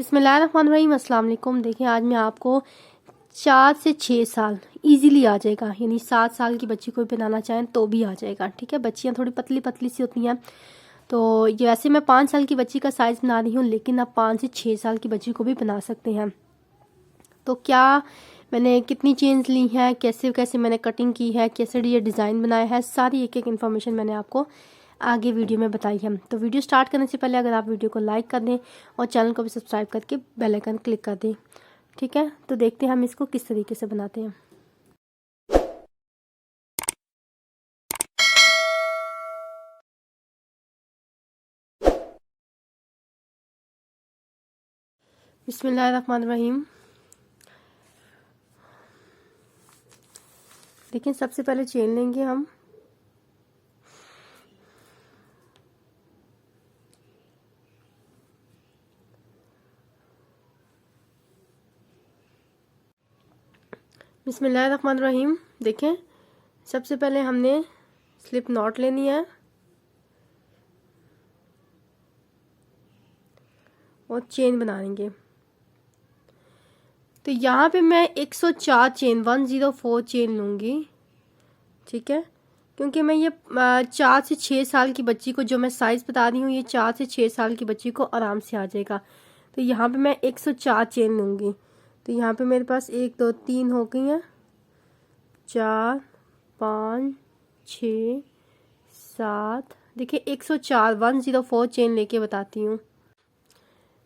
बिस्मिल्लाहिर्रहमानिर्रहीम, अस्सलाम वालेकुम। देखिए आज मैं आपको 4 से 6 साल इजीली आ जाएगा, यानी 7 साल की बच्ची को भी बनाना चाहें तो भी आ जाएगा। ठीक है, बच्चियां थोड़ी पतली पतली सी होती हैं, तो ये वैसे मैं 5 साल की बच्ची का साइज़ बना रही हूँ, लेकिन आप 5 से 6 साल की बच्ची को भी बना सकते हैं। तो क्या मैंने कितनी चेन्स ली हैं, कैसे कैसे मैंने कटिंग की है, कैसे ये डिज़ाइन बनाया है, सारी एक एक इन्फॉर्मेशन मैंने आपको आगे वीडियो में बताई है। तो वीडियो स्टार्ट करने से पहले अगर आप वीडियो को लाइक कर दें और चैनल को भी सब्सक्राइब करके बेल आइकन क्लिक कर दें। ठीक है, तो देखते हैं हम इसको किस तरीके से बनाते हैं। बिस्मिल्लाहिर्रहमानिर्रहीम। देखिए सबसे पहले चेन लेंगे हम। बिस्मिल्लाहिर्रहमानिर्रहीम। देखें सबसे पहले हमने स्लिप नॉट लेनी है और चेन बनाएंगे। तो यहाँ पे मैं 104 चेन 104 चेन लूँगी। ठीक है, क्योंकि मैं ये 4 से 6 साल की बच्ची को जो मैं साइज़ बता रही हूँ, ये 4 से 6 साल की बच्ची को आराम से आ जाएगा। तो यहाँ पे मैं 104 चेन लूँगी। तो यहाँ पे मेरे पास 1 2 3 हो गई हैं, 4 5 6 7। देखिए 104 104 चेन लेके बताती हूँ।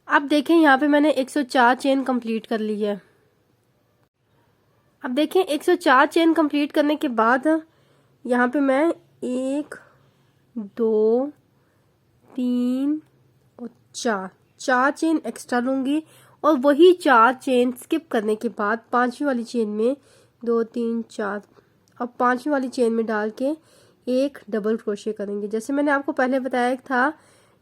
अब देखें यहाँ पे मैंने 104 चेन कंप्लीट कर ली है। अब देखें 104 चेन कंप्लीट करने के बाद यहाँ पे मैं 1 2 3 और 4 चेन एक्स्ट्रा लूँगी और वही 4 चेन स्किप करने के बाद पांचवी वाली चेन में 2 3 4 और पांचवी वाली चेन में डाल के एक डबल क्रोशे करेंगे। जैसे मैंने आपको पहले बताया था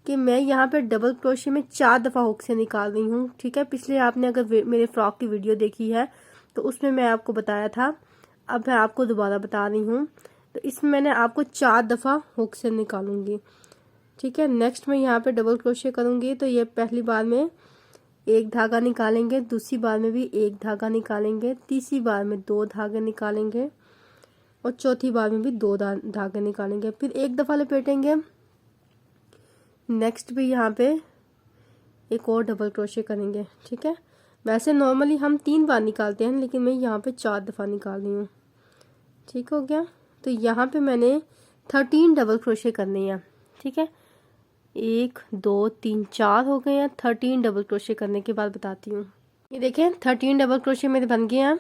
कि मैं यहाँ पे डबल क्रोशे में 4 दफ़ा हुक से निकाल रही हूँ। ठीक है, पिछले आपने अगर मेरे फ्रॉक की वीडियो देखी है तो उसमें मैं आपको बताया था, अब मैं आपको दोबारा बता रही हूँ। तो इसमें मैंने आपको 4 दफ़ा हुक से निकालूंगी। ठीक है, नेक्स्ट मैं यहाँ पे डबल क्रोशे करूँगी। तो ये पहली बार में एक धागा निकालेंगे, दूसरी बार में भी एक धागा निकालेंगे, तीसरी बार में 2 धागे निकालेंगे और चौथी बार में भी 2 धागे निकालेंगे। फिर एक दफ़ा लपेटेंगे, नेक्स्ट भी यहाँ पे एक और डबल क्रोशे करेंगे। ठीक है, वैसे नॉर्मली हम 3 बार निकालते हैं, लेकिन मैं यहाँ पे 4 दफ़ा निकाल रही हूँ। ठीक हो गया, तो यहाँ पे मैंने 13 डबल क्रोशे करने हैं। ठीक है, 1 2 3 4 हो गए हैं। 13 डबल क्रोशे करने के बाद बताती हूँ। ये देखें 13 डबल क्रोशे मेरे बन गए हैं।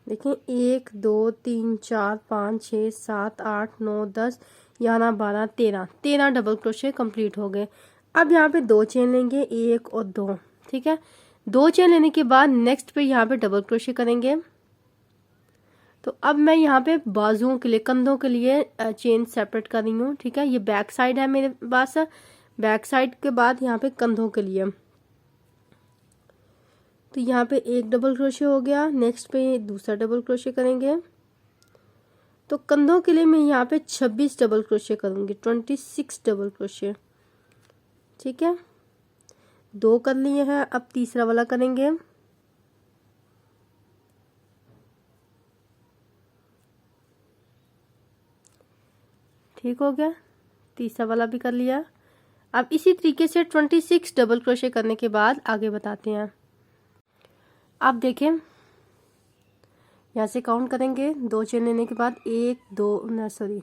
देखें 1 2 3 4 5 6 7 8 9 10 11 12 13 डबल क्रोशे कंप्लीट हो गए। अब यहाँ पे 2 चेन लेंगे, 1 और 2। ठीक है, 2 चेन लेने के बाद नेक्स्ट पे यहाँ पे डबल क्रोशे करेंगे। तो अब मैं यहाँ पे बाजुओं के लिए, कंधों के लिए चेन सेपरेट कर रही हूँ। ठीक है, ये बैक साइड है मेरे पास, बैक साइड के बाद यहाँ पे कंधों के लिए। तो यहाँ पे एक डबल क्रोशे हो गया, नेक्स्ट पे दूसरा डबल क्रोशे करेंगे। तो कंधों के लिए मैं यहाँ पे 26 डबल क्रोशे करूँगी, 26 डबल क्रोशे। ठीक है, 2 कर लिए हैं, अब तीसरा वाला करेंगे। ठीक हो गया, तीसरा वाला भी कर लिया। अब इसी तरीके से 26 डबल क्रोशे करने के बाद आगे बताते हैं। आप देखें यहाँ से काउंट करेंगे, 2 चेन लेने के बाद 1 2 सॉरी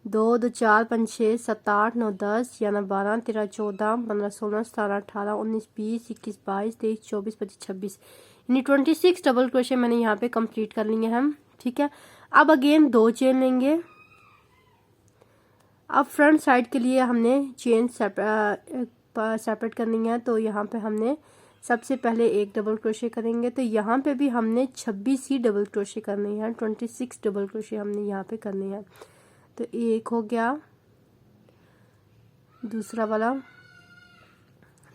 2 2 4 5 6 7 8 9 10 11 12 13 14 15 16 17 18 19 20 21 22 23 24 25 26, यानी 26 डबल क्रोशे मैंने यहाँ पे कंप्लीट कर लिए हैं। ठीक है, अब अगेन 2 चेन लेंगे। अब फ्रंट साइड के लिए हमने चेन सेपरेट करनी है। तो यहाँ पे हमने सबसे पहले एक डबल क्रोशे करेंगे। तो यहाँ पे भी हमने 26 ही डबल क्रोशे करने हैं, 26 डबल क्रोशे हमने यहाँ पे करने हैं। तो एक हो गया, दूसरा वाला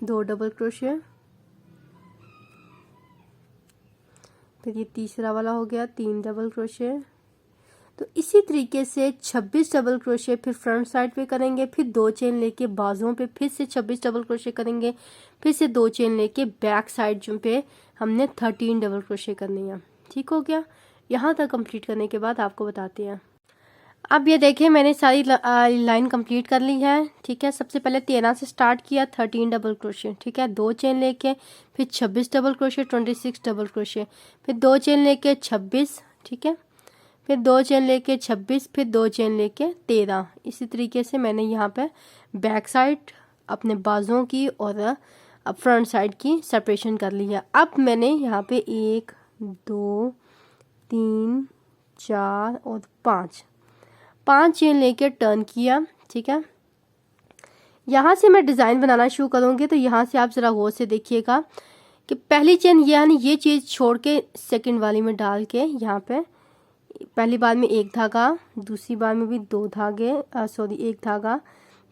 2 डबल क्रोशे, फिर ये तीसरा वाला हो गया 3 डबल क्रोशे, तो इसी तरीके से 26 डबल क्रोशे फिर फ्रंट साइड पे करेंगे, फिर 2 चेन लेके बाजुओं पे फिर से 26 डबल क्रोशे करेंगे, फिर से 2 चेन लेके बैक साइड जो पे हमने 13 डबल क्रोशे करनी है। ठीक हो गया। यहाँ तक कंप्लीट करने के बाद आपको बताते हैं। अब ये देखिए मैंने सारी लाइन कंप्लीट कर ली है। ठीक है, सबसे पहले 13 से स्टार्ट किया, 13 डबल क्रोशे। ठीक है, 2 चेन लेके फिर 26 डबल क्रोशे, 26 डबल क्रोशे, फिर 2 चेन लेके 26। ठीक है, फिर 2 चेन लेके 26, फिर 2 चेन लेके 13। इसी तरीके से मैंने यहाँ पे बैक साइड अपने बाजुओं की और अब फ्रंट साइड की सेपरेशन कर ली है। अब मैंने यहाँ पे 1 2 3 4 और 5 चेन लेके टर्न किया। ठीक है, यहाँ से मैं डिज़ाइन बनाना शुरू करूँगी, तो यहाँ से आप ज़रा गौर से देखिएगा कि पहली चेन यानी ये चीज़ छोड़ के सेकंड वाली में डाल के यहाँ पे पहली बार में 1 धागा, दूसरी बार में भी 2 धागे, 1 धागा,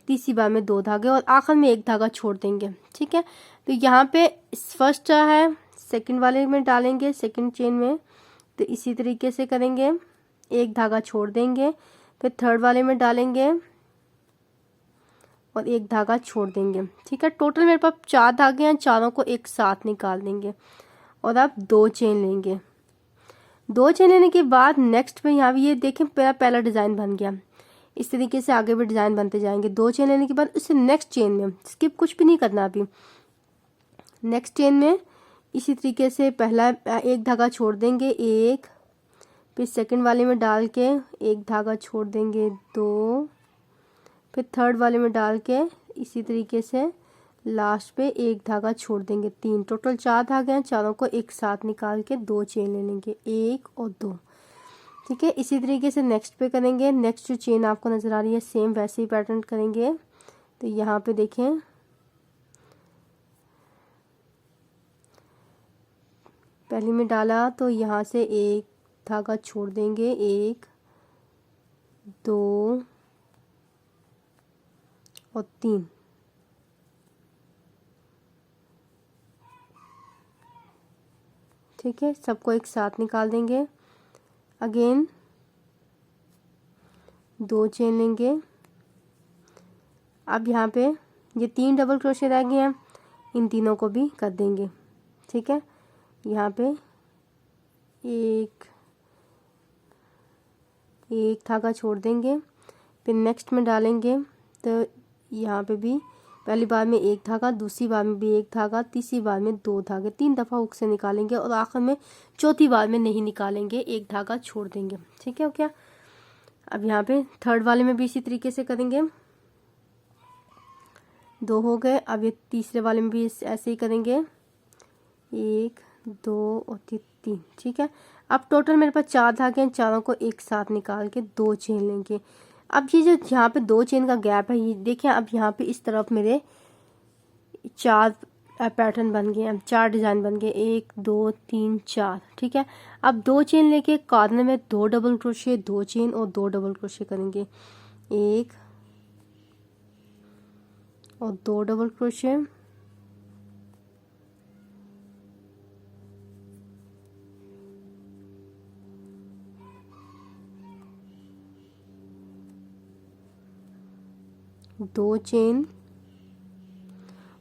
तीसरी बार में 2 धागे और आखिर में 1 धागा छोड़ देंगे। ठीक है, तो यहाँ पे फर्स्ट है सेकंड वाले में डालेंगे, सेकंड चेन में, तो इसी तरीके से करेंगे, 1 धागा छोड़ देंगे, फिर थर्ड वाले में डालेंगे और 1 धागा छोड़ देंगे। ठीक है, टोटल मेरे पास 4 धागे हैं, चारों को एक साथ निकाल देंगे और अब 2 चेन लेंगे। 2 चेन लेने के बाद नेक्स्ट पे यहाँ भी ये देखें मेरा पहला डिज़ाइन बन गया। इस तरीके से आगे भी डिज़ाइन बनते जाएंगे। 2 चेन लेने के बाद उससे नेक्स्ट चेन में स्किप कुछ भी नहीं करना अभी। नेक्स्ट चेन में इसी तरीके से पहला 1 धागा छोड़ देंगे, 1, फिर सेकंड वाले में डाल के 1 धागा छोड़ देंगे, 2, फिर थर्ड वाले में डाल के इसी तरीके से लास्ट पे 1 धागा छोड़ देंगे, 3। टोटल 4 धागे हैं, चारों को एक साथ निकाल के 2 चेन ले लेंगे, 1 और 2। ठीक है, इसी तरीके से नेक्स्ट पे करेंगे। नेक्स्ट जो चेन आपको नज़र आ रही है सेम वैसे ही पैटर्न करेंगे। तो यहाँ पे देखें पहली में डाला तो यहाँ से 1 धागा छोड़ देंगे, 1 2 और 3। ठीक है, सबको एक साथ निकाल देंगे। अगेन 2 चेन लेंगे। अब यहाँ पे ये 3 डबल क्रोशे रह गए हैं, इन तीनों को भी कर देंगे। ठीक है, यहाँ पे एक धागा छोड़ देंगे, फिर नेक्स्ट में डालेंगे तो यहाँ पे भी पहली बार में 1 धागा, दूसरी बार में भी 1 धागा, तीसरी बार में 2 धागे, 3 दफ़ा हुक से निकालेंगे और आखिर में चौथी बार में नहीं निकालेंगे, 1 धागा छोड़ देंगे। ठीक है, क्या अब यहाँ पे थर्ड वाले में भी इसी तरीके से करेंगे। 2 हो गए। अब ये तीसरे वाले में भी ऐसे ही करेंगे, 1 2 और 3। ठीक है, अब टोटल मेरे पास 4 धागे हैं, चारों को एक साथ निकाल के 2 चेन लेंगे। अब ये जो यहाँ पे 2 चेन का गैप है, ये देखें, अब यहाँ पे इस तरफ मेरे 4 पैटर्न बन गए हैं, 4 डिज़ाइन बन गए, 1 2 3 4। ठीक है, अब 2 चेन लेके कॉर्नर में 2 डबल क्रोशे, 2 चेन और 2 डबल क्रोशे करेंगे, 1 और 2 डबल क्रोशे, दो चेन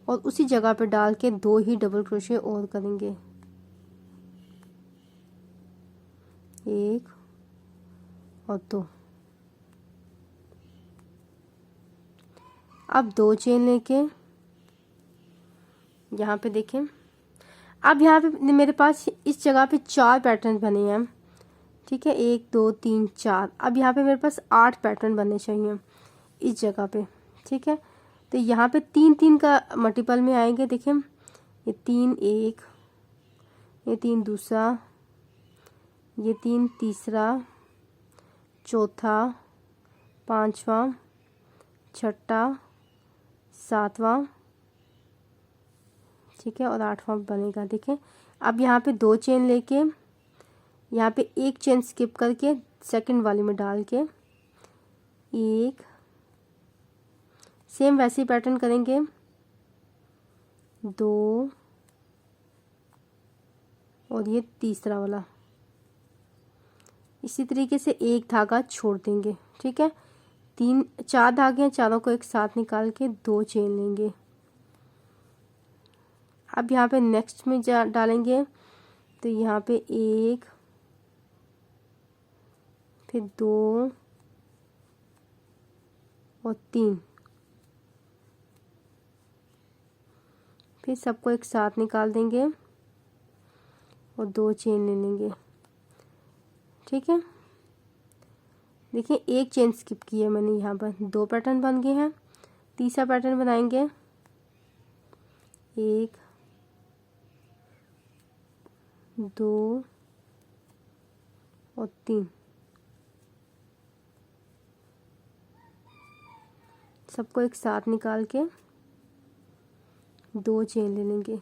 और उसी जगह पे डाल के 2 ही डबल क्रोशे और करेंगे, 1 और 2। अब 2 चेन लेके यहाँ पे देखें, अब यहाँ पे मेरे पास इस जगह पे 4 पैटर्न बने हैं। ठीक है, 1 2 3 4। अब यहाँ पे मेरे पास 8 पैटर्न बनने चाहिए इस जगह पे। ठीक है, तो यहाँ पे 3 3 का मल्टीपल में आएंगे। देखें, ये 3 1, ये 3 दूसरा, ये 3 तीसरा, चौथा, पांचवा, छठा, सातवां, ठीक है, और 8वां बनेगा। देखें, अब यहाँ पे 2 चेन लेके यहाँ पे 1 चेन स्किप करके सेकंड वाली में डाल के 1, सेम वैसे ही पैटर्न करेंगे, 2 और ये तीसरा वाला, इसी तरीके से एक धागा छोड़ देंगे। ठीक है, 4 धागे हैं, चारों को एक साथ निकाल के 2 चेन लेंगे। अब यहाँ पे नेक्स्ट में डालेंगे, तो यहाँ पे 1, फिर 2 और 3, फिर सबको एक साथ निकाल देंगे और 2 चेन ले लेंगे। ठीक है, देखिए एक चेन स्किप की है मैंने, यहाँ पर 2 पैटर्न बन गए हैं। तीसरा पैटर्न बनाएंगे, 1 2 और 3, सबको एक साथ निकाल के 2 चेन ले लेंगे।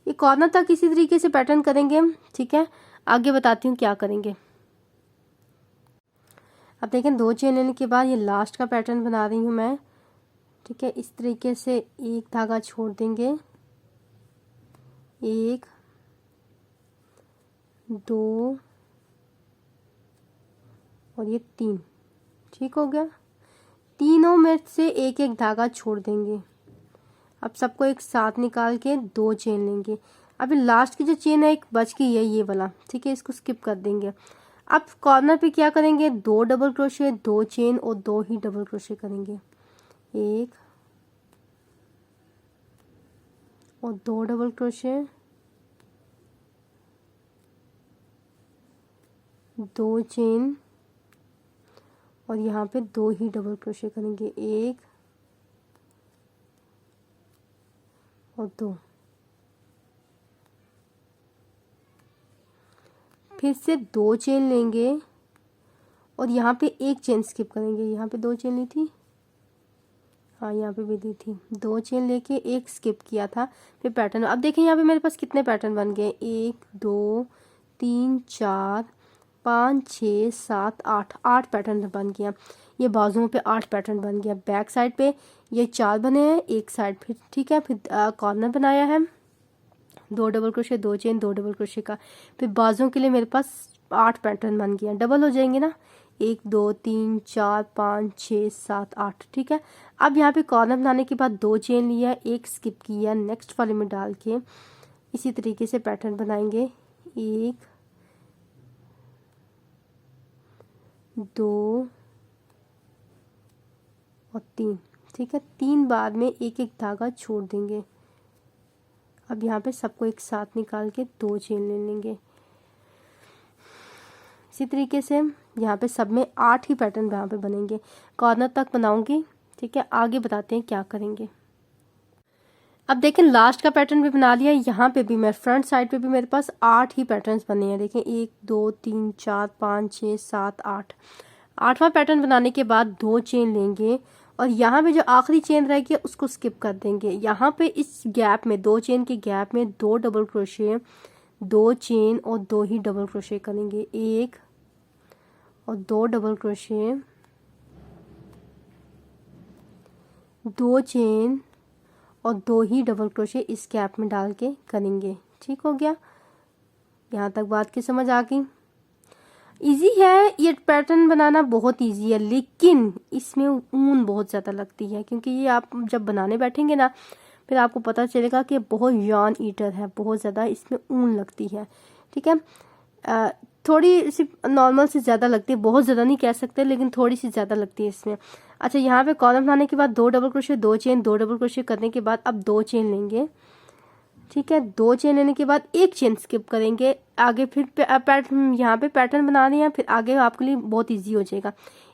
ये कॉर्नर तक इसी तरीके से पैटर्न करेंगे। ठीक है, आगे बताती हूँ क्या करेंगे। अब देखें 2 चेन लेने के बाद ये लास्ट का पैटर्न बना रही हूँ मैं। ठीक है, इस तरीके से एक धागा छोड़ देंगे, 1 2 और ये 3। ठीक हो गया, तीनों में से एक एक धागा छोड़ देंगे। अब सबको एक साथ निकाल के 2 चेन लेंगे। अभी लास्ट की जो चेन है एक बच गई है, ये वाला। ठीक है, इसको स्किप कर देंगे। अब कॉर्नर पे क्या करेंगे, 2 डबल क्रोशे, 2 चेन और 2 ही डबल क्रोशे करेंगे। 1 और 2 डबल क्रोशे, 2 चेन और यहाँ पे 2 ही डबल क्रोशे करेंगे, 1 और 2। फिर से 2 चेन लेंगे और यहाँ पे एक चेन स्किप करेंगे। यहाँ पे 2 चेन ली थी, हाँ यहाँ पे भी दी थी। 2 चेन लेके एक स्किप किया था, फिर पैटर्न। अब देखें यहाँ पे मेरे पास कितने पैटर्न बन गए, 1 2 3 4 5 6 7 8, 8 पैटर्न बन गया। ये बाजुओं पे 8 पैटर्न बन गया। बैक साइड पे ये 4 बने हैं, एक साइड फिर। ठीक है, फिर कॉर्नर बनाया है, 2 double crochet, 2 chain, 2 double crochet का। फिर बाजुओं के लिए मेरे पास 8 पैटर्न बन गया। डबल हो जाएंगे ना, 1 2 3 4 5 6 7 8। ठीक है, अब यहाँ पे कॉर्नर बनाने के बाद 2 चेन लिया, एक स्किप किया, नेक्स्ट वाले में डाल के इसी तरीके से पैटर्न बनाएंगे। 1 2 और 3। ठीक है, 3 बार में एक एक धागा छोड़ देंगे। अब यहाँ पे सबको एक साथ निकाल के 2 चेन ले लेंगे। इसी तरीके से यहाँ पे सब में 8 ही पैटर्न यहाँ पे बनेंगे। कॉर्नर तक बनाऊंगी। ठीक है, आगे बताते हैं क्या करेंगे। अब देखें लास्ट का पैटर्न भी बना लिया। यहाँ पे भी मैं फ्रंट साइड पे भी मेरे पास 8 ही पैटर्न्स बने हैं। देखें 1 2 3 4 5 6 7 8। 8वां पैटर्न बनाने के बाद 2 चेन लेंगे और यहाँ पे जो आखिरी चेन रहेगी उसको स्किप कर देंगे। यहाँ पे इस गैप में 2 चेन के गैप में 2 डबल क्रोशे, 2 चेन और 2 ही डबल क्रोशे करेंगे। 1 और 2 डबल क्रोशे, 2 चेन और 2 ही डबल क्रोशे इस गैप में डाल के करेंगे। ठीक हो गया, यहाँ तक बात की समझ आ गई। इजी है ये पैटर्न बनाना, बहुत इजी है, लेकिन इसमें ऊन बहुत ज़्यादा लगती है, क्योंकि ये आप जब बनाने बैठेंगे ना फिर आपको पता चलेगा कि बहुत यार्न ईटर है, बहुत ज़्यादा इसमें ऊन लगती है। ठीक है, थोड़ी सी नॉर्मल से ज़्यादा लगती है, बहुत ज़्यादा नहीं कह सकते, लेकिन थोड़ी सी ज़्यादा लगती है इसमें। अच्छा, यहाँ पे कॉलम बनाने के बाद 2 double crochet, 2 chain, 2 double crochet करने के बाद अब 2 चेन लेंगे। ठीक है, 2 चेन लेने के बाद एक चेन स्किप करेंगे। आगे फिर पैटर्न, यहाँ पे पैटर्न बना रहे हैं, फिर आगे आपके लिए बहुत इजी हो जाएगा।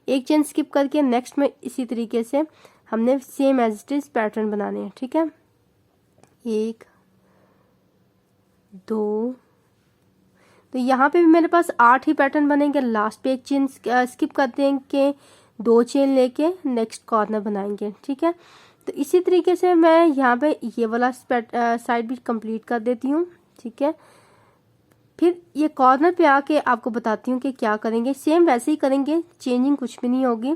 एक चेन स्किप करके नेक्स्ट में इसी तरीके से हमने same as it is pattern बनाने हैं। ठीक है, 1 2, तो यहाँ पे भी मेरे पास 8 ही पैटर्न बनेंगे। लास्ट पे एक चेन स्किप कर देंगे, 2 चेन लेके नेक्स्ट कॉर्नर बनाएंगे। ठीक है, तो इसी तरीके से मैं यहाँ पे ये वाला साइड भी कंप्लीट कर देती हूँ। ठीक है, फिर ये कॉर्नर पे आके आपको बताती हूँ कि क्या करेंगे। सेम वैसे ही करेंगे, चेंजिंग कुछ भी नहीं होगी।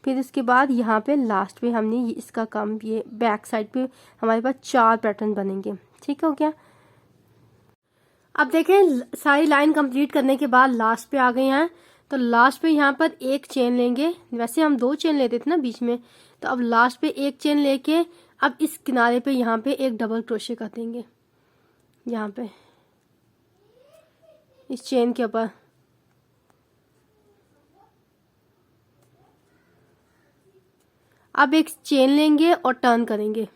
फिर इसके बाद यहाँ पे लास्ट पे हमने इसका काम, ये बैक साइड पे हमारे पास 4 पैटर्न बनेंगे। ठीक हो गया। अब देखें सारी लाइन कंप्लीट करने के बाद लास्ट पे आ गए हैं, तो लास्ट पे यहाँ पर एक चेन लेंगे। वैसे हम 2 चेन लेते थे ना बीच में, तो अब लास्ट पे एक चेन लेके अब इस किनारे पे यहाँ पे एक डबल क्रोशे कर देंगे, यहाँ पे इस चेन के ऊपर। अब एक चेन लेंगे और टर्न करेंगे,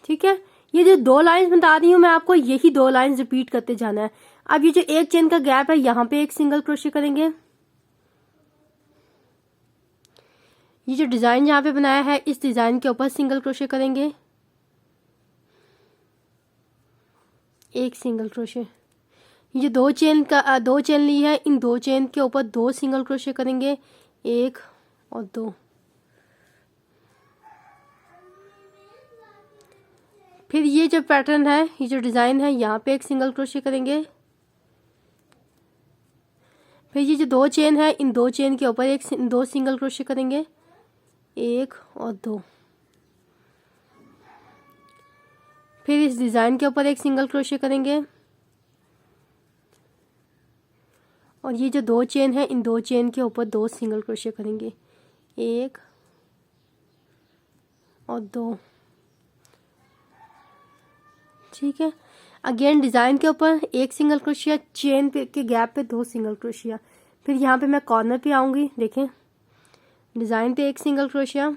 ठीक है। ये जो 2 लाइंस बता रही हूँ मैं आपको, यही 2 लाइंस रिपीट करते जाना है। अब ये जो एक चेन का गैप है यहाँ पे एक सिंगल क्रोशे करेंगे। ये जो डिजाइन यहाँ पे बनाया है इस डिजाइन के ऊपर सिंगल क्रोशे करेंगे, एक सिंगल क्रोशे। ये 2 चेन ली है, इन 2 चेन के ऊपर 2 सिंगल क्रोशे करेंगे, 1 और 2। फिर ये जो पैटर्न है, ये जो डिजाइन है, यहाँ पे एक सिंगल क्रोशे करेंगे। फिर ये जो 2 चेन है, इन 2 चेन के ऊपर 2 सिंगल क्रोशे करेंगे, 1 और 2। फिर इस डिजाइन के ऊपर एक सिंगल क्रोशे करेंगे, और ये जो 2 चेन है, इन 2 चेन के ऊपर 2 सिंगल क्रोशे करेंगे, 1 और 2, ठीक है। अगेन डिजाइन के ऊपर एक सिंगल क्रोशिया, चेन पे के गैप पे 2 सिंगल क्रोशिया। फिर यहाँ पे मैं कॉर्नर पे आऊंगी, देखें डिजाइन पे एक सिंगल क्रोशिया,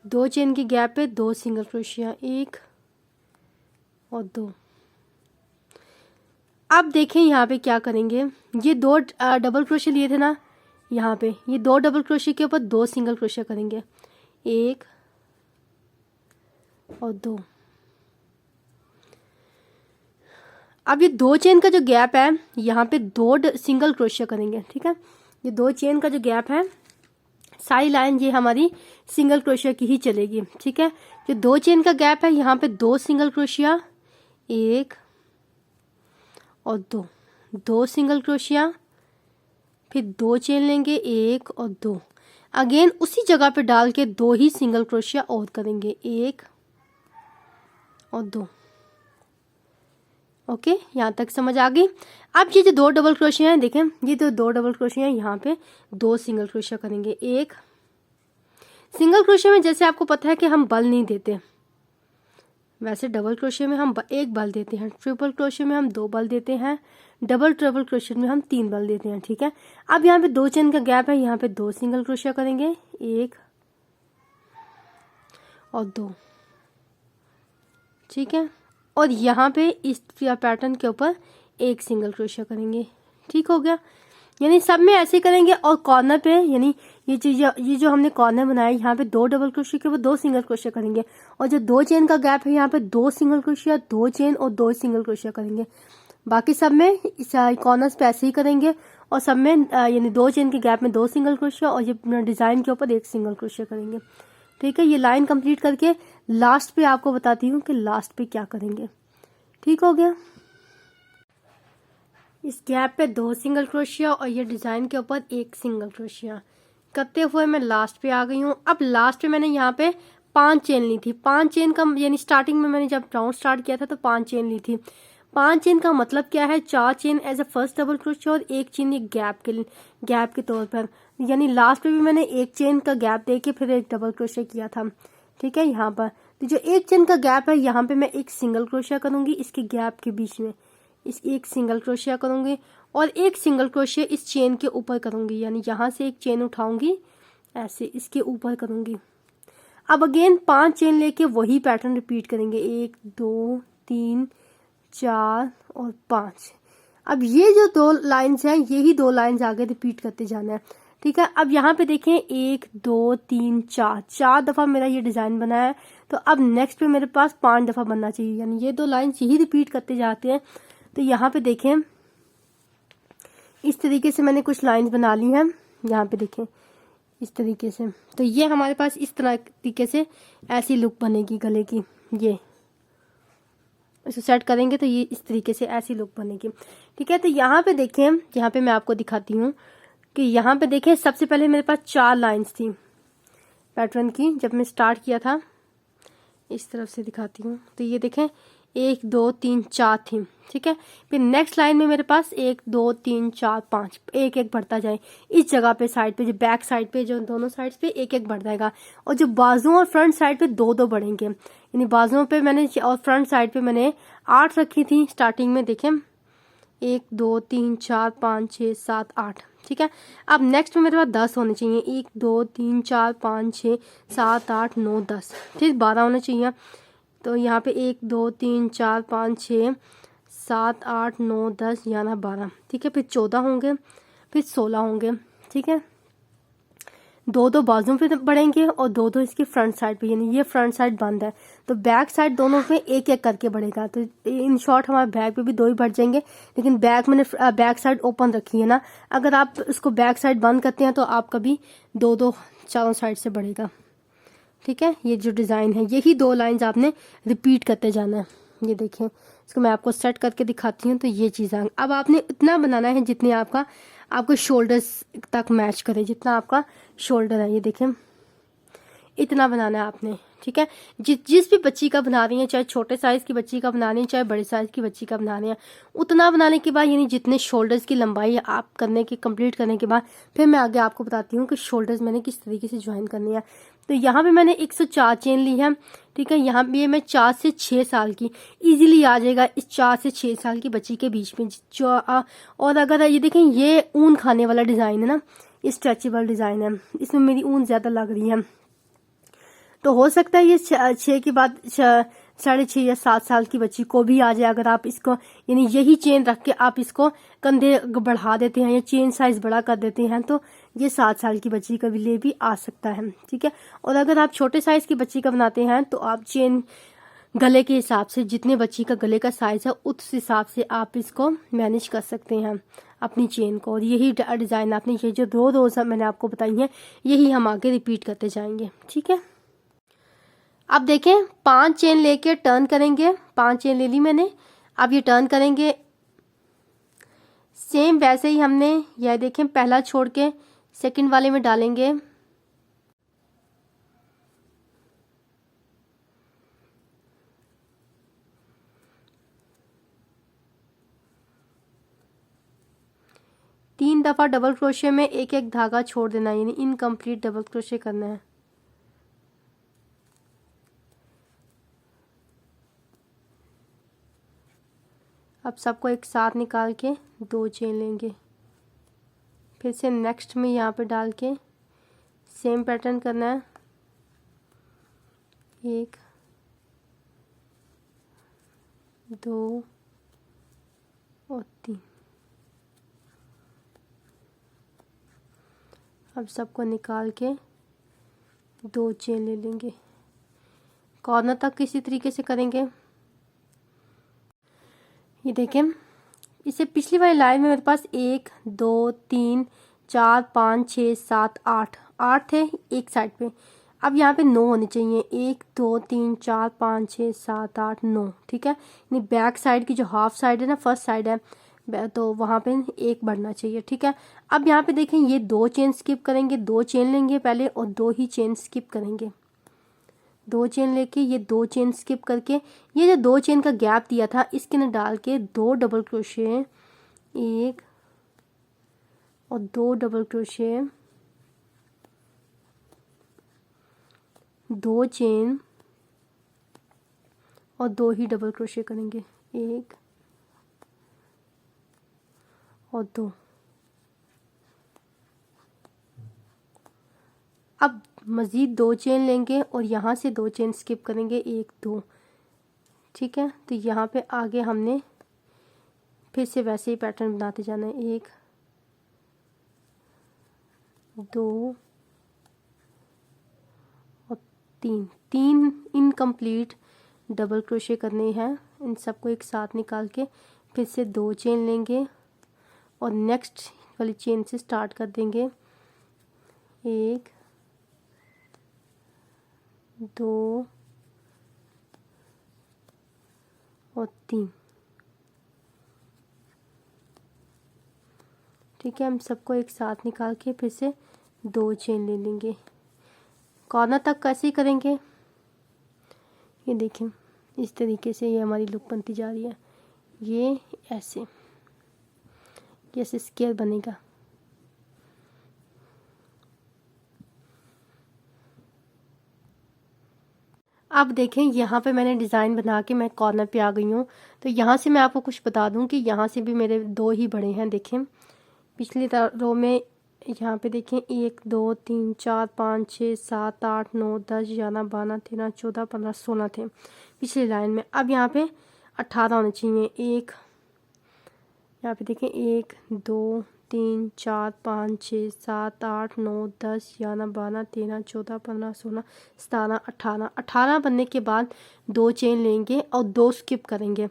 2 चेन के गैप पे 2 सिंगल क्रोशिया, 1 और 2। अब देखें यहाँ पे क्या करेंगे, ये 2 डबल क्रोशिया लिए थे ना, यहाँ पे ये 2 डबल क्रोशिया के ऊपर 2 सिंगल क्रोशिया करेंगे, 1 और 2। अब ये 2 चेन का जो गैप है यहाँ पे 2 सिंगल क्रोशिया करेंगे, ठीक है। ये 2 चेन का जो गैप है, सारी लाइन ये हमारी सिंगल क्रोशिया की ही चलेगी, ठीक है। जो 2 चेन का गैप है यहाँ पे 2 सिंगल क्रोशिया, 1 और 2, 2 सिंगल क्रोशिया। फिर 2 चेन लेंगे, 1 और 2। अगेन उसी जगह पे डाल के 2 ही सिंगल क्रोशिया और करेंगे, 1 और 2। ओके, यहाँ तक समझ आ गई। अब ये जो 2 डबल क्रोशिया हैं, देखें ये तो 2 डबल क्रोशिया हैं, यहाँ पे 2 सिंगल क्रोशिया करेंगे, 1 सिंगल क्रोशिया में जैसे आपको पता है कि हम बल नहीं देते, वैसे डबल क्रोशिया में हम 1 बल देते हैं, ट्रिपल क्रोशिया में हम 2 बल देते हैं, डबल ट्रिपल क्रोशिया में हम 3 बल देते हैं, ठीक है। अब यहाँ पे 2 चेन का गैप है, यहाँ पे 2 सिंगल क्रोशिया करेंगे, 1 और 2, ठीक है। और यहाँ पे इस पैटर्न के ऊपर 1 सिंगल क्रोशिया करेंगे, ठीक हो गया। यानी सब में ऐसे करेंगे। और कॉर्नर पे यानी ये जो हमने कॉर्नर बनाया, यहाँ पे 2 डबल क्रोशिया के ऊपर 2 सिंगल क्रोशिया करेंगे, और जो 2 चेन का गैप है यहाँ पे 2 सिंगल क्रोशिया, 2 चेन और 2 सिंगल क्रोशिया करेंगे। बाकी सब में कॉर्नर्स पे ऐसे ही करेंगे, और सब में यानी 2 चेन के गैप में 2 सिंगल क्रोशिया, और ये डिजाइन के ऊपर 1 सिंगल क्रोशिया करेंगे, ठीक है। ये लाइन कंप्लीट करके लास्ट पे आपको बताती हूँ कि लास्ट पे क्या करेंगे, ठीक हो गया। इस गैप पे 2 सिंगल क्रोशिया और ये डिजाइन के ऊपर 1 सिंगल क्रोशिया करते हुए मैं लास्ट पे आ गई हूँ। अब लास्ट पे मैंने यहाँ पे 5 चेन ली थी। 5 चेन का यानी स्टार्टिंग में मैंने जब राउंड स्टार्ट किया था तो 5 चेन ली थी। 5 चेन का मतलब क्या है, 4 chain as a first double क्रोशिया और 1 चेन एक गैप के तौर पर, यानी लास्ट पे भी मैंने 1 चेन का गैप दे के फिर 1 डबल क्रोशिया किया था, ठीक है। यहाँ पर तो जो 1 चेन का गैप है यहाँ पे मैं 1 सिंगल क्रोशिया करूंगी, इसके गैप के बीच में इस 1 सिंगल क्रोशिया करूंगी, और 1 सिंगल क्रोशिया इस चेन के ऊपर करूंगी, यानी यहाँ से 1 चेन उठाऊंगी ऐसे इसके ऊपर करूंगी। अब अगेन 5 चेन लेके वही पैटर्न रिपीट करेंगे, 1 2 3 4 और 5। अब ये जो 2 लाइंस हैं यही 2 लाइंस आगे रिपीट करते जाना है, ठीक है। अब यहाँ पे देखें 1 2 3 4 दफा मेरा ये डिजाइन बना है, तो अब नेक्स्ट पे मेरे पास 5 दफा बनना चाहिए, यानी ये 2 लाइंस यही रिपीट करते जाते हैं। तो यहाँ पे देखें इस तरीके से मैंने कुछ लाइंस बना ली हैं, यहाँ पे देखें इस तरीके से। तो ये हमारे पास इस तरीके से ऐसी लुक बनेगी गले की, ये इसको सेट करेंगे तो ये इस तरीके से ऐसी लुक बनेगी, ठीक है। तो यहाँ पे देखें, यहाँ पे मैं आपको दिखाती हूँ कि यहाँ पे देखें सबसे पहले मेरे पास 4 लाइंस थी पैटर्न की जब मैं स्टार्ट किया था, इस तरफ से दिखाती हूँ। तो ये देखें 1 2 3 4 थी, ठीक है। फिर नेक्स्ट लाइन में मेरे पास 1 2 3 4 5 एक एक बढ़ता जाए। इस जगह पे साइड पे जो बैक साइड पे जो दोनों साइड्स पे एक एक बढ़ जाएगा, और जो बाजुओं और फ्रंट साइड पे दो दो बढ़ेंगे। यानी बाजुओं पे मैंने और फ्रंट साइड पे मैंने 8 रखी थी स्टार्टिंग में, देखें 1 2 3 4 5 6 7 8, ठीक है। अब नेक्स्ट में मेरे पास 10 होने चाहिए, 1 2 3 4 5 6 7 8 9 10, ठीक 12 होने चाहिए। तो यहाँ पे 1 2 3 4 5 6 7 8 9 10 यहाँ 12, ठीक है। फिर 14 होंगे, फिर 16 होंगे, ठीक है। दो दो बाजुओं पे बढ़ेंगे और दो दो इसकी फ्रंट साइड पे, यानी ये फ्रंट साइड बंद है तो बैक साइड दोनों पे एक एक करके बढ़ेगा। तो इन शॉर्ट हमारे बैक पे भी 2 ही बढ़ जाएंगे, लेकिन बैक मैंने बैक साइड ओपन रखी है ना, अगर आप इसको बैक साइड बंद करते हैं तो आपका भी 2 2 चारों साइड से बढ़ेगा, ठीक है। ये जो डिज़ाइन है यही 2 लाइंस आपने रिपीट करते जाना है। ये देखें, इसको मैं आपको सेट करके दिखाती हूँ। तो ये चीज़ें अब आपने इतना बनाना है जितने आपको शोल्डर्स तक मैच करे, जितना आपका शोल्डर है। ये देखें इतना बनाना है आपने, ठीक है। जिस भी बच्ची का बना रही है, चाहे छोटे साइज की बच्ची का बना रही है चाहे बड़े साइज की बच्ची का बना रही है, उतना बनाने के बाद यानी जितने शोल्डर्स की लंबाई आप करने की कंप्लीट करने के बाद फिर मैं आगे आपको बताती हूँ कि शोल्डर्स मैंने किस तरीके से ज्वाइन करनी है। तो यहाँ पे मैंने 104 चेन ली है, ठीक है। यहाँ पे मैं 4 से 6 साल की इजीली आ जाएगा इस 4 से 6 साल की बच्ची के बीच में जो और अगर ये देखें ये ऊन खाने वाला डिजाइन है ना, स्ट्रेचेबल डिजाइन है, इसमें मेरी ऊन ज्यादा लग रही है। तो हो सकता है ये 6 के बाद 6.5 या 7 साल की बच्ची को भी आ जाए, अगर आप इसको यानी यही चेन रख के आप इसको कंधे बढ़ा देते हैं या चेन साइज बड़ा कर देते हैं तो ये 7 साल की बच्ची के लिए भी आ सकता है, ठीक है। और अगर आप छोटे साइज की बच्ची का बनाते हैं तो आप चेन गले के हिसाब से जितने बच्ची का गले का साइज है उस हिसाब से आप इसको मैनेज कर सकते हैं अपनी चेन को। और यही डिजाइन आपने ये जो 2 रोज मैंने आपको बताई है यही हम आगे रिपीट करते जाएंगे, ठीक है। अब देखें 5 चेन लेके टर्न करेंगे, 5 चेन ले ली मैंने, अब ये टर्न करेंगे सेम वैसे ही हमने यह देखें पहला छोड़ के सेकंड वाले में डालेंगे, तीन दफा डबल क्रोशे में एक एक धागा छोड़ देना यानी इनकम्प्लीट डबल क्रोशे करना है। अब सबको एक साथ निकाल के 2 चेन लेंगे, फिर से नेक्स्ट में यहाँ पे डाल के सेम पैटर्न करना है, 1 2 और 3। अब सबको निकाल के 2 चेन ले लेंगे, कॉर्नर तक किसी तरीके से करेंगे। ये देखें इसे पिछली वाली लाइन में मेरे पास 1 2 3 4 5 6 7 8 थे एक साइड पे, अब यहाँ पे 9 होने चाहिए, 1 2 3 4 5 6 7 8 9, ठीक है। यानी बैक साइड की जो हाफ साइड है ना, फर्स्ट साइड है, तो वहाँ पे 1 बढ़ना चाहिए, ठीक है। अब यहाँ पे देखें ये 2 चेन स्किप करेंगे, 2 चेन लेंगे पहले और 2 ही चेन स्किप करेंगे, 2 चेन लेके ये 2 चेन स्किप करके ये जो 2 चेन का गैप दिया था इसके अंदर डाल के 2 डबल क्रोशे, 1 और 2 डबल क्रोशे, 2 चेन और 2 ही डबल क्रोशे करेंगे, 1 और 2। अब मज़ीद 2 चेन लेंगे और यहाँ से 2 चेन स्किप करेंगे, 1 2, ठीक है। तो यहाँ पे आगे हमने फिर से वैसे ही पैटर्न बनाते जाना है, 1 2 और 3 इनकम्प्लीट डबल क्रोशे करने हैं। इन सबको एक साथ निकाल के फिर से 2 चेन लेंगे और नेक्स्ट वाली चेन से स्टार्ट कर देंगे, 1 2 और 3, ठीक है। हम सबको एक साथ निकाल के फिर से 2 चेन ले लेंगे, कॉर्नर तक कैसे ही करेंगे। ये देखें इस तरीके से ये हमारी लुक बनती जा रही है। ये ऐसे स्क्वायर बनेगा। अब देखें यहाँ पे मैंने डिज़ाइन बना के मैं कॉर्नर पे आ गई हूँ। तो यहाँ से मैं आपको कुछ बता दूँ कि यहाँ से भी मेरे 2 ही बड़े हैं। देखें पिछली रो में यहाँ पे देखें 1 2 3 4 5 6 7 8 9 10 11 12 13 14 15 16 थे पिछली लाइन में। अब यहाँ पे 18 होने चाहिए। एक यहाँ पे देखें 1 2 3 4 5 6 7 8 9 10 11 12 13 14 15 16 17 18 बनने के बाद 2 चेन लेंगे और 2 स्किप करेंगे।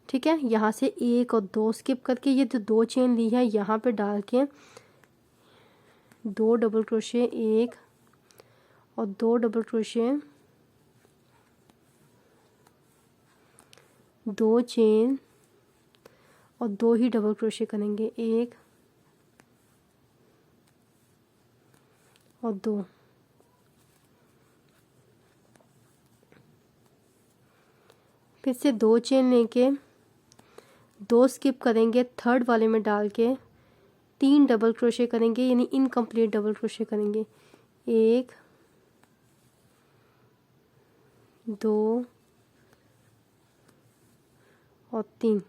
ठीक है, यहाँ से 1 और 2 स्किप करके ये जो 2 चेन ली है यहाँ पे डाल के 2 डबल क्रोशे, 1 और 2 डबल क्रोशे, 2 चेन और 2 ही डबल क्रोशे करेंगे, 1 और 2। फिर से 2 चेन लेके 2 स्किप करेंगे, थर्ड वाले में डाल के 3 डबल क्रोशे करेंगे, यानी इनकम्प्लीट डबल क्रोशे करेंगे, 1 2 और 3।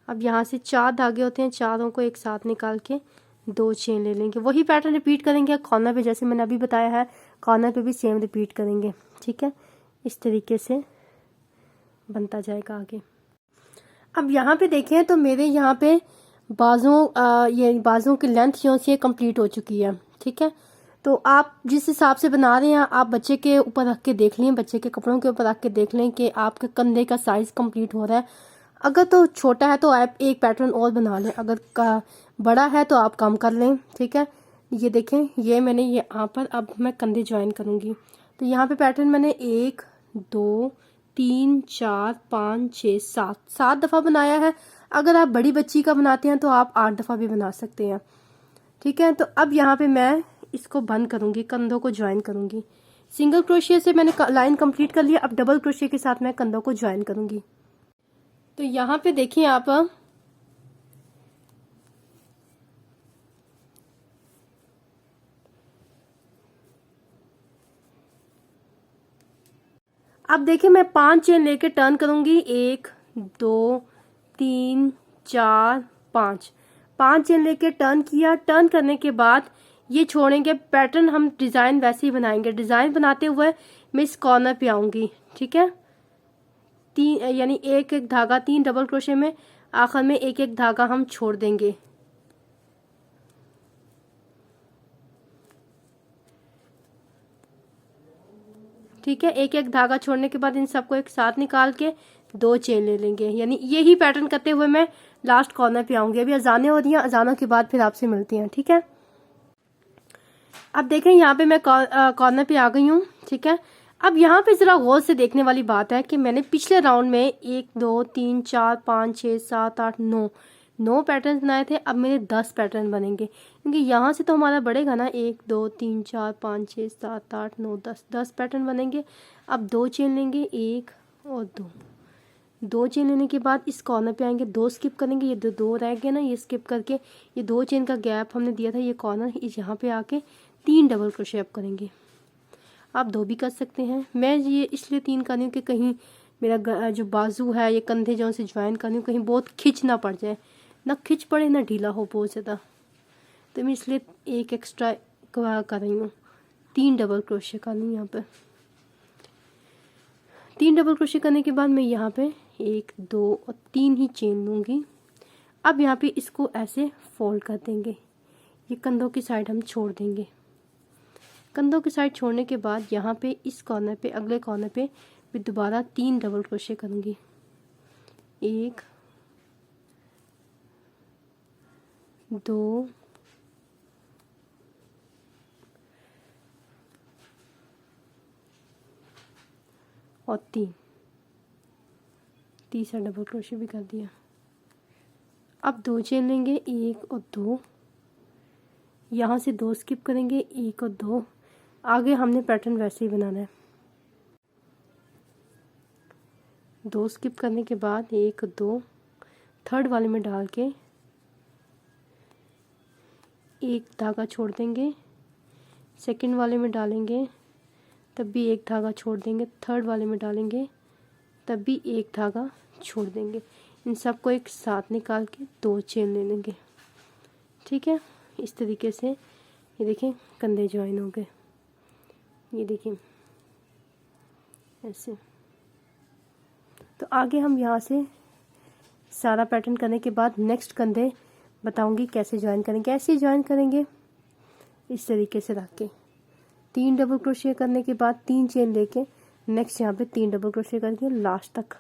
अब यहाँ से 4 धागे होते हैं, चारों को एक साथ निकाल के 2 चेन ले लेंगे। वही पैटर्न रिपीट करेंगे कॉर्नर पे, जैसे मैंने अभी बताया है कॉर्नर पे भी सेम रिपीट करेंगे। ठीक है, इस तरीके से बनता जाएगा आगे। अब यहाँ पे देखें तो मेरे यहाँ पे ये बाजुओं की लेंथ जो से कंप्लीट हो चुकी है। ठीक है, तो आप जिस हिसाब से बना रहे हैं आप बच्चे के ऊपर रख के देख लें, बच्चे के कपड़ों के ऊपर रख के देख लें कि आपके कंधे का साइज़ कंप्लीट हो रहा है। अगर तो छोटा है तो आप एक पैटर्न और बना लें, अगर बड़ा है तो आप कम कर लें। ठीक है, ये देखें ये मैंने यहाँ पर अब मैं कंधे ज्वाइन करूँगी। तो यहाँ पे पैटर्न मैंने 1 2 3 4 5 6 7 दफ़ा बनाया है। अगर आप बड़ी बच्ची का बनाते हैं तो आप 8 दफ़ा भी बना सकते हैं। ठीक है, तो अब यहाँ पे मैं इसको बंद करूँगी, कंधों को ज्वाइन करूँगी। सिंगल क्रोशिया से मैंने लाइन कंप्लीट कर लिया। अब डबल क्रोशिया के साथ मैं कंधों को ज्वाइन करूँगी। तो यहाँ पे देखिए आप अब देखिए मैं 5 चेन लेके टर्न करूंगी, 1 2 3 4 5 चेन लेके टर्न किया। टर्न करने के बाद ये छोड़ेंगे, पैटर्न हम डिज़ाइन वैसे ही बनाएंगे। डिज़ाइन बनाते हुए मैं इस कॉर्नर पे आऊंगी। ठीक है, 3 यानी एक धागा 3 डबल क्रोशे में आखिर में एक धागा हम छोड़ देंगे। ठीक है, एक धागा छोड़ने के बाद इन सबको एक साथ निकाल के 2 चेन ले लेंगे। यानी यही पैटर्न करते हुए मैं लास्ट कॉर्नर पे आऊंगी। अभी अजानें हो रही हैं, अजानों के बाद फिर आपसे मिलती हैं। ठीक है, अब देखें यहाँ पे मैं कॉर्नर पे आ गई हूँ। ठीक है, अब यहाँ पे जरा गौर से देखने वाली बात है कि मैंने पिछले राउंड में 1 2 3 4 5 6 7 8 9 पैटर्न बनाए थे। अब मेरे 10 पैटर्न बनेंगे, क्योंकि यहाँ से तो हमारा बढ़ेगा ना, 1 2 3 4 5 6 7 8 9 10 पैटर्न बनेंगे। अब 2 चेन लेंगे, 1 और 2 चेन लेने के बाद इस कॉर्नर पे आएंगे, 2 स्किप करेंगे, ये 2 रह गए ना, ये स्किप करके ये 2 चेन का गैप हमने दिया था, ये कॉर्नर इस यहाँ पे आके 3 डबल क्रोशे अप करेंगे। आप 2 भी कर सकते हैं। मैं ये इसलिए 3 कर रही हूँ कि कहीं मेरा जो बाजू है, ये कंधे जो से ज्वाइन कर रही हूँ, कहीं बहुत खिंच ना पड़ जाए, ना खिंच पड़े ना ढीला हो बहुत ज़्यादा। तो मैं इसलिए एक एक्स्ट्रा कर रही हूँ, 3 डबल क्रोशे कर रही हूँ यहाँ पे। 3 डबल क्रोशे करने के बाद मैं यहाँ पे 1 2 और 3 ही चेन लूँगी। अब यहाँ पे इसको ऐसे फोल्ड कर देंगे, ये कंधों की साइड हम छोड़ देंगे। कंधों की साइड छोड़ने के बाद यहाँ पे इस कॉर्नर पे, अगले कॉर्नर पे मैं दोबारा 3 डबल क्रोशे करूँगी, 1 2 और 3, तीसरा डबल क्रोशे भी कर दिया। अब 2 चेन लेंगे, 1 और 2, यहाँ से 2 स्किप करेंगे, 1 और 2, आगे हमने पैटर्न वैसे ही बनाना है। 2 स्किप करने के बाद 1 2 थर्ड वाले में डाल के एक धागा छोड़ देंगे, सेकंड वाले में डालेंगे तब भी एक धागा छोड़ देंगे, थर्ड वाले में डालेंगे तब भी एक धागा छोड़ देंगे। इन सबको एक साथ निकाल के 2 चेन ले लेंगे। ठीक है, इस तरीके से ये देखें कंधे ज्वाइन हो गए। ये देखिए ऐसे। तो आगे हम यहाँ से सारा पैटर्न करने के बाद नेक्स्ट कंधे बताऊंगी कैसे ज्वाइन करेंगे। ऐसे ज्वाइन करेंगे इस तरीके से रख के 3 डबल क्रोशिया करने के बाद 3 चेन लेके नेक्स्ट यहाँ पे 3 डबल क्रोशिया करके लास्ट तक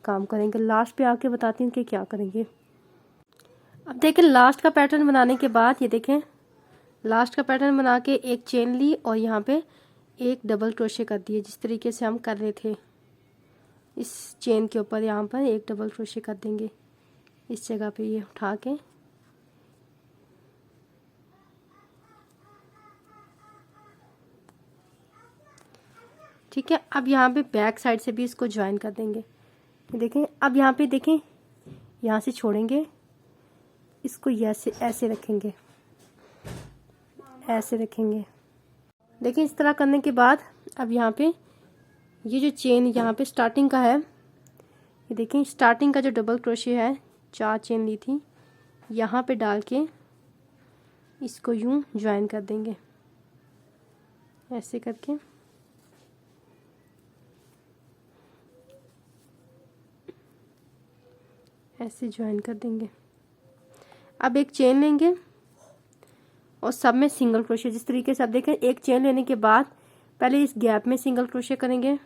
काम करेंगे। लास्ट पे आके बताती हूँ कि क्या करेंगे। अब देखें लास्ट का पैटर्न बनाने के बाद ये देखें लास्ट का पैटर्न बना के एक चेन ली और यहाँ पे एक डबल क्रोशिया कर दिए, जिस तरीके से हम कर रहे थे। इस चेन के ऊपर यहाँ पर एक डबल क्रोशिया कर देंगे इस जगह पे, ये उठा के ठीक है। अब यहाँ पे बैक साइड से भी इसको ज्वाइन कर देंगे। देखें अब यहाँ पे देखें यहाँ से छोड़ेंगे इसको, ऐसे ऐसे रखेंगे, ऐसे रखेंगे। देखिए इस तरह करने के बाद अब यहाँ पे ये जो चेन यहाँ पे स्टार्टिंग का है, ये देखें स्टार्टिंग का जो डबल क्रोशिया है 4 चेन ली थी, यहाँ पे डाल के इसको यूं ज्वाइन कर देंगे ऐसे करके। ऐसे ज्वाइन कर देंगे। अब एक चेन लेंगे और सब में सिंगल क्रोशिया, जिस तरीके से आप देखें एक चेन लेने के बाद पहले इस गैप में सिंगल क्रोशिया करेंगे,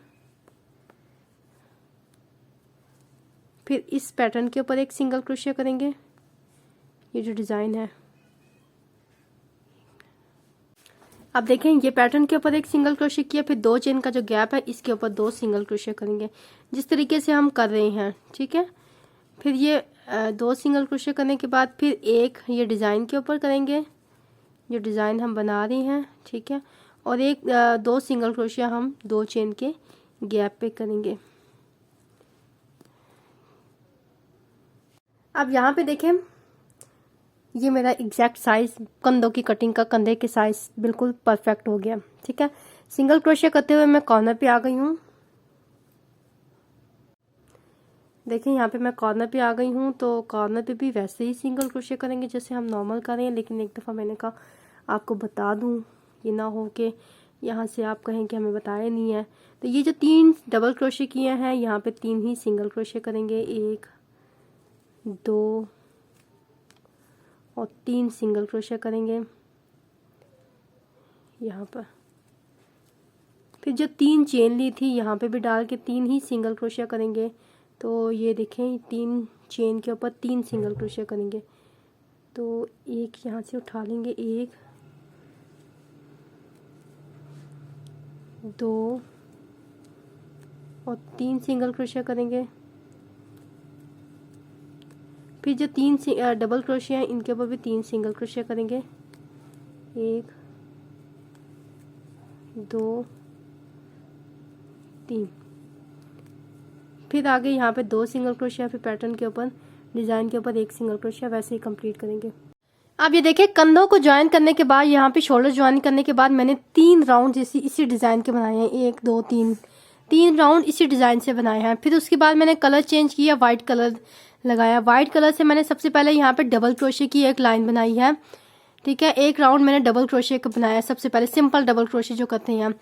फिर इस पैटर्न के ऊपर एक सिंगल क्रोशिया करेंगे। ये जो डिजाइन है अब देखें ये पैटर्न के ऊपर एक सिंगल क्रोशिया किया, फिर 2 चेन का जो गैप है इसके ऊपर 2 सिंगल क्रोशिया करेंगे, जिस तरीके से हम कर रहे हैं। ठीक है, फिर ये 2 सिंगल क्रोशिया करने के बाद फिर एक ये डिज़ाइन के ऊपर करेंगे जो डिज़ाइन हम बना रहे हैं। ठीक है, और एक 2 सिंगल क्रोशिया हम 2 चेन के गैप पे करेंगे। अब यहाँ पे देखें ये मेरा एग्जैक्ट साइज कंधों की कटिंग का, कंधे के साइज बिल्कुल परफेक्ट हो गया। ठीक है, सिंगल क्रोशिया करते हुए मैं कॉर्नर पे आ गई हूँ। देखिए यहाँ पे मैं कॉर्नर पे आ गई हूँ, तो कॉर्नर पे भी वैसे ही सिंगल क्रोशिया करेंगे जैसे हम नॉर्मल कर रहे हैं, लेकिन एक दफ़ा मैंने कहा आपको बता दूँ, ये ना हो कि यहाँ से आप कहें कि हमें बताया नहीं है। तो ये जो 3 डबल क्रोशिया किए हैं यहाँ पे 3 ही सिंगल क्रोशिया करेंगे, 1 2 और 3 सिंगल क्रोशिया करेंगे यहाँ पर। फिर जो 3 चेन ली थी यहाँ पे भी डाल के 3 ही सिंगल क्रोशिया करेंगे। तो ये देखें 3 चेन के ऊपर 3 सिंगल क्रोशिया करेंगे। तो एक यहाँ से उठा लेंगे, 1 2 और 3 सिंगल क्रोशिया करेंगे। फिर जो 3 डबल क्रोशिया हैं इनके ऊपर भी 3 सिंगल क्रोशिया करेंगे, 1 2 3। फिर आगे यहाँ पे 2 सिंगल क्रोशिया, फिर पैटर्न के ऊपर डिज़ाइन के ऊपर 1 सिंगल क्रोशिया, वैसे ही कंप्लीट करेंगे। अब ये देखिए कंधों को ज्वाइन करने के बाद यहाँ पे शोल्डर ज्वाइन करने के बाद मैंने 3 राउंड इसी डिज़ाइन के बनाए हैं, 1 2 3 राउंड इसी डिज़ाइन से बनाए हैं। फिर उसके बाद मैंने कलर चेंज किया, वाइट कलर लगाया। वाइट कलर से मैंने सबसे पहले यहाँ पे डबल क्रोशिया की एक लाइन बनाई है। ठीक है, एक राउंड मैंने डबल क्रोशिया का बनाया सबसे पहले, सिंपल डबल क्रोशिया जो करते हैं।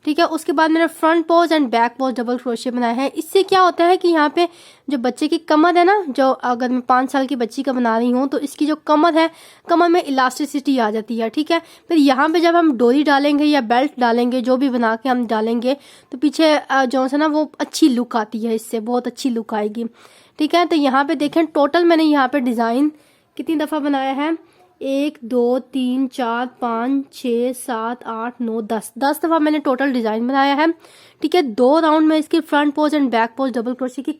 ठीक है, उसके बाद मैंने front pose and back pose double crochet बनाया है। इससे क्या होता है कि यहाँ पे जो बच्चे की कमर है ना, जो अगर मैं 5 साल की बच्ची का बना रही हूँ तो इसकी जो कमर है, कमर में इलास्टिसिटी आ जाती है। ठीक है, फिर यहाँ पे जब हम डोरी डालेंगे या बेल्ट डालेंगे, जो भी बना के हम डालेंगे, तो पीछे जो है ना वो अच्छी लुक आती है, इससे बहुत अच्छी लुक आएगी। ठीक है, तो यहाँ पे देखें टोटल मैंने यहाँ पे डिज़ाइन कितनी दफ़ा बनाया है, 1 2 3 4 5 6 7 8 9 10 दफ़ा मैंने टोटल डिज़ाइन बनाया है। ठीक है, 2 राउंड में इसकी front pose and back pose double crochet की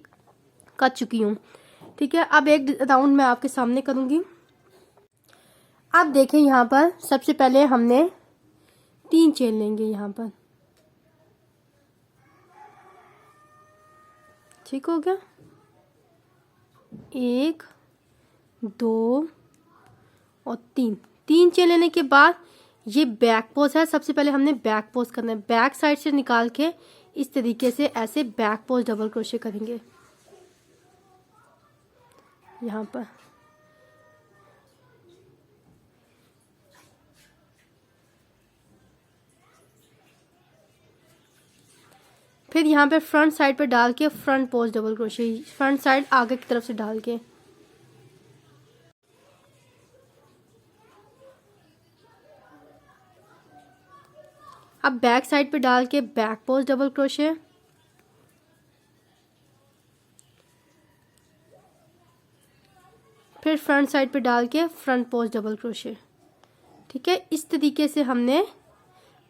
कर चुकी हूँ। ठीक है, अब एक राउंड मैं आपके सामने करूँगी। अब देखें यहाँ पर सबसे पहले हमने 3 चेन लेंगे यहाँ पर। ठीक हो गया, 1 2 और 3 चेन लेने के बाद ये बैक पोज है। सबसे पहले हमने बैक पोज करना है, बैक साइड से निकाल के इस तरीके से ऐसे बैक पोज डबल क्रोशे करेंगे यहाँ पर। फिर यहाँ पे फ्रंट साइड पे डाल के front pose double crochet, front side आगे की तरफ से डाल के। अब बैक साइड पे डाल के बैक पोज डबल क्रोशे, फिर फ्रंट साइड पे डाल के फ्रंट पोज डबल क्रोशे। ठीक है, इस तरीके से हमने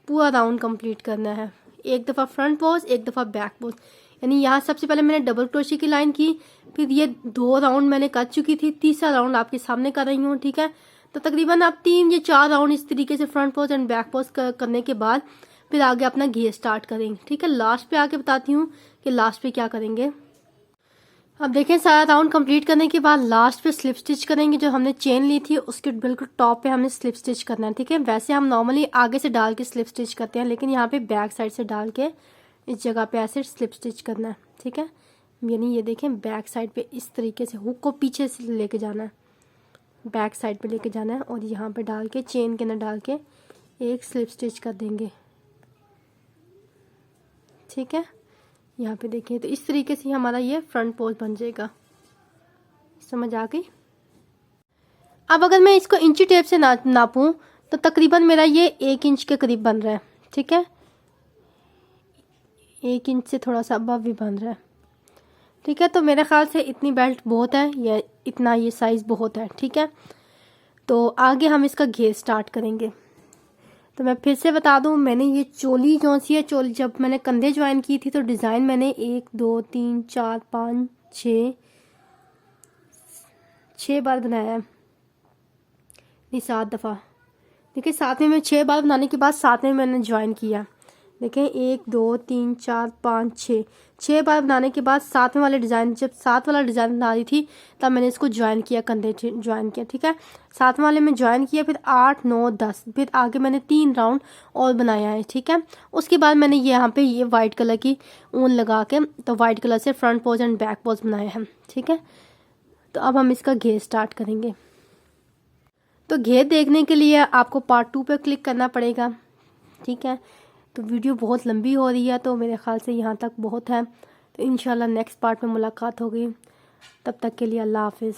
पूरा राउंड कंप्लीट करना है। एक दफ़ा फ्रंट पोज, एक दफ़ा बैक पोज, यानी यहाँ सबसे पहले मैंने डबल क्रोशे की लाइन की, फिर ये 2 राउंड मैंने कर चुकी थी, तीसरा राउंड आपके सामने कर रही हूँ। ठीक है, तो तकरीबन आप 3 या 4 राउंड इस तरीके से front pose and back pose करने के बाद फिर आगे अपना घेर स्टार्ट करेंगे। ठीक है, लास्ट पे आके बताती हूँ कि लास्ट पे क्या करेंगे। अब देखें, सारा राउंड कंप्लीट करने के बाद लास्ट पे स्लिप स्टिच करेंगे। जो हमने चेन ली थी उसके बिल्कुल टॉप पे हमने स्लिप स्टिच करना है। ठीक है, वैसे हम नॉर्मली आगे से डाल के स्लिप स्टिच करते हैं, लेकिन यहाँ पे बैक साइड से डाल के इस जगह पे ऐसे स्लिप स्टिच करना है। ठीक है, यानी ये देखें बैक साइड पे इस तरीके से हुक को पीछे से लेके जाना है, बैक साइड पे लेके जाना है और यहाँ पे डाल के चेन के अंदर डाल के एक स्लिप स्टिच कर देंगे। ठीक है, यहाँ पे देखिए, तो इस तरीके से हमारा ये फ्रंट पोज बन जाएगा। समझ आ गई। अब अगर मैं इसको इंची टेप से नापूं तो तकरीबन मेरा ये 1 इंच के करीब बन रहा है। ठीक है, 1 इंच से थोड़ा सा अबव भी बन रहा है। ठीक है, तो मेरे ख्याल से इतनी बेल्ट बहुत है, या इतना ये साइज़ बहुत है। ठीक है, तो आगे हम इसका घेर स्टार्ट करेंगे। तो मैं फिर से बता दूं, मैंने ये चोली जो सी है, चोली जब मैंने कंधे ज्वाइन की थी तो डिज़ाइन मैंने 1 2 3 4 5 6 बार बनाया है, नहीं 7 दफ़ा। देखिए, 7वें में 6 बार बनाने के बाद 7वें मैंने ज्वाइन किया। देखें, 1 2 3 4 5 6 बार बनाने के बाद 7वें वाले डिज़ाइन, जब 7 वाला डिज़ाइन बना रही थी तब मैंने इसको ज्वाइन किया, कंधे ज्वाइन किया। ठीक है, 7वें वाले में ज्वाइन किया, फिर 8 9 10, फिर आगे मैंने 3 राउंड और बनाया है। ठीक है, उसके बाद मैंने यहाँ पे ये वाइट कलर की ऊन लगा के तो वाइट कलर से front pose and back pose बनाए हैं। ठीक है, तो अब हम इसका घेर स्टार्ट करेंगे। तो घेर देखने के लिए आपको पार्ट 2 पे क्लिक करना पड़ेगा। ठीक है, तो वीडियो बहुत लंबी हो रही है, तो मेरे ख्याल से यहाँ तक बहुत है। तो इंशाल्लाह नेक्स्ट पार्ट में मुलाकात होगी। तब तक के लिए अल्लाह हाफिज़।